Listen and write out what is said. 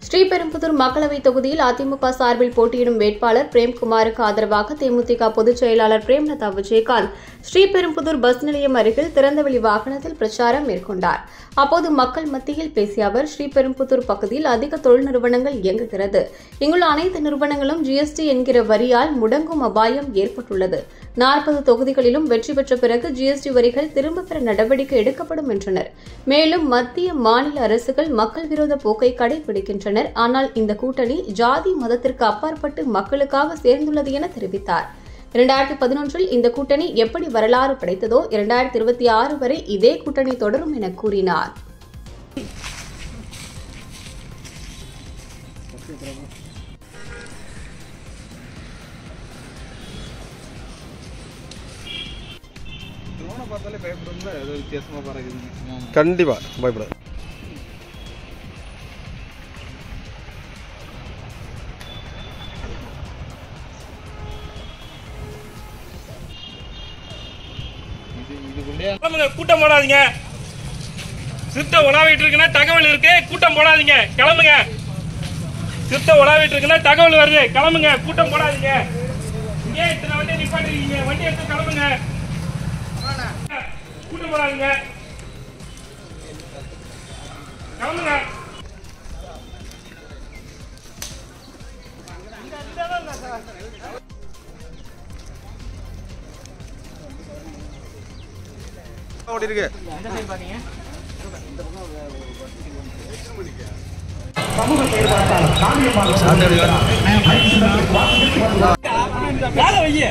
ஸ்ரீபெரும்புதூர் மக்களவை தொகுதியில் அதிமுக சார்பில் போட்டியிடும் வேட்பாளர் பிரேம்குமாருக்கு ஆதரவாக தேமுதிக பொதுச் செயலாளர் பிரேமலதா விஜயகாந்த் ஸ்ரீபெரும்புதூர் பஸ் நிலையம் அருகில் திறந்தவெளி வாகனத்தில் பிரச்சாரம் மேற்கொண்டார். அப்போது மக்கள் மத்தியில் பேசிய அவர், ஸ்ரீபெரும்புதூர் பகுதியில் அதிக தொழில் நிறுவனங்கள் இயங்குகிறது. இங்குள்ள அனைத்து நிறுவனங்களும் ஜிஎஸ்டி என்கிற வரியால் முடங்கும் அபாயம் ஏற்பட்டுள்ளது. 40 தொகுதிகளிலும் வெற்றி பெற்ற பிறகு ஜிஎஸ்டி வரிகள் திரும்பப் பெற நடவடிக்கை எடுக்கப்படும் என்றனர். மேலும் மத்திய மாநில அரசுகள் மக்கள் விரோத போக்கை கடைபிடிக்கின்றனர். ஆனால் இந்த கூட்டணி ஜாதி மதத்திற்கு அப்பாற்பட்டு மக்களுக்காக சேர்ந்துள்ளது என தெரிவித்தார். 2011இல் இந்த கூட்டணி எப்படி வரலாறு படைத்ததோ 2026 வரை இதே கூட்டணி தொடரும் என கூறினார். கண்டிப்பா பயப்படாது. கூட்டம் போடாதீங்க. சித்த உலாவிட்டு இருக்குன்னா தகவல் இருக்கு, கூட்டம் போடாதீங்க, கிளம்புங்க. சித்த உலாவிட்டு இருக்குன்னா தகவல் வருது, கிளம்புங்க, கூட்டம் போடாதீங்க. இங்கே இத்தனை வண்டி நிப்பாட்டிருக்கீங்க, வண்டி எடுத்து கிளம்புங்க, கூட்டம் போடாதீங்க, கிளம்புங்க. ஓடி இருக்கு. வேலை வைய